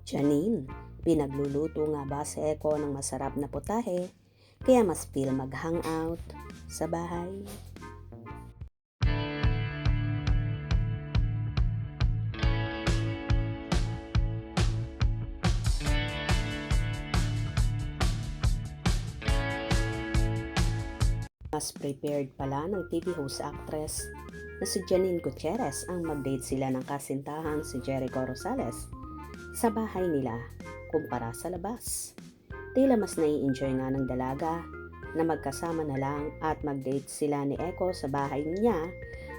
Janine, pinagluluto nga ba si Echo ng masarap na putahe kaya mas feel mag-hangout sa bahay? Mas prepared pala ng TV host actress na si Janine Gutierrez ang mag-date sila ng kasintahan si Jericho Rosales sa bahay nila kumpara sa labas. Tila mas nai-enjoy nga ng dalaga na magkasama na lang at mag-date sila ni Echo sa bahay niya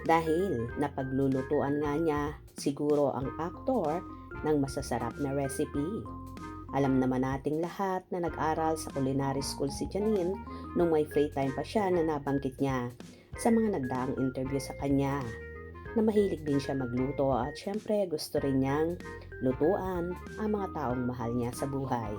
dahil napaglulutuan nga niya siguro ang aktor ng masasarap na recipe. Alam naman nating lahat na nag-aral sa culinary school si Janine nung may free time pa siya na nabanggit niya sa mga nagdaang interview sa kanya na mahilig din siya magluto at syempre gusto rin niyang lutuan ang mga taong mahal niya sa buhay.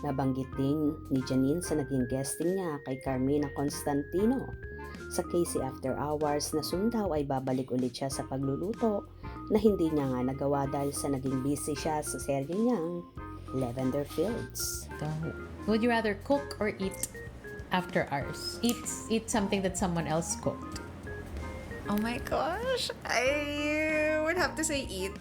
Nabanggit din ni Janine sa naging guesting niya kay Carmina Constantino sa Casey After Hours na soon daw ay babalik ulit siya sa pagluluto na hindi niya nga nagawa dahil sa naging busy siya sa serye niyang Lavender Fields. So, would you rather cook or eat after hours? Eat something that someone else cooked. Oh my gosh, I would have to say eat.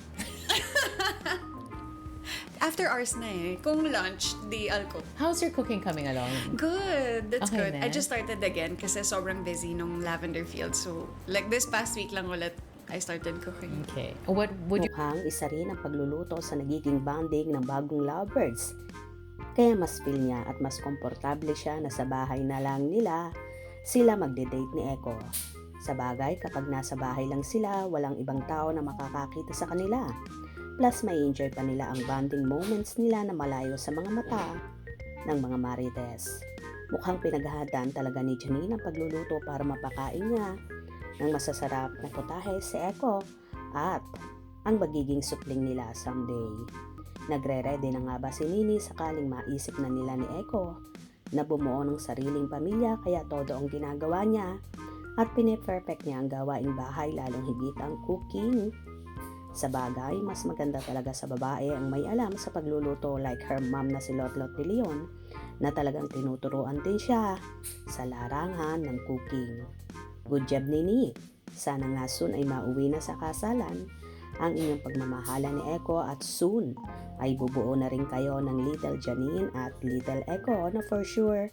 After hours na eh. Kung lunch, di I'll cook. How's your cooking coming along? Good, that's Okay good. na. I just started again kasi sobrang busy nung Lavender Field. So, like this past week lang ulit, I started cooking. Okay. What would you... Mukhang isa rin ang pagluluto sa nagiging bonding ng bagong lovebirds. Kaya mas feel niya at mas komportable siya na sa bahay na lang nila sila magde-date ni Echo. Sa bagay, kapag nasa bahay lang sila, walang ibang tao na makakakita sa kanila. Plus, may enjoy pa nila ang bonding moments nila na malayo sa mga mata ng mga marites. Mukhang pinaghahandaan talaga ni Janine ang pagluluto para mapakain niya ng masasarap na putahe si Echo at ang magiging supling nila someday. Nagre-ready na nga ba si Nini sakaling maisip na nila ni Echo na bumuo ng sariling pamilya kaya todo ang ginagawa niya at pine-perfect niya ang gawaing bahay lalong higit ang cooking. Sa bagay, mas maganda talaga sa babae ang may alam sa pagluluto like her mom na si Lotlot de Leon na talagang tinuturuan din siya sa larangan ng cooking. Good job Nini! Sana nga soon ay mauwi na sa kasalan ang inyong pagmamahala ni Echo at soon ay bubuo na rin kayo ng Little Janine at Little Echo na for sure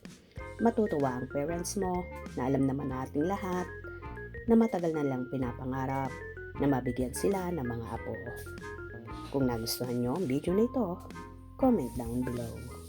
matutuwa ang parents mo na alam naman nating lahat na matagal na lang pinapangarap na mabigyan sila ng mga apo. Kung nagustuhan nyo ang video na ito, comment down below.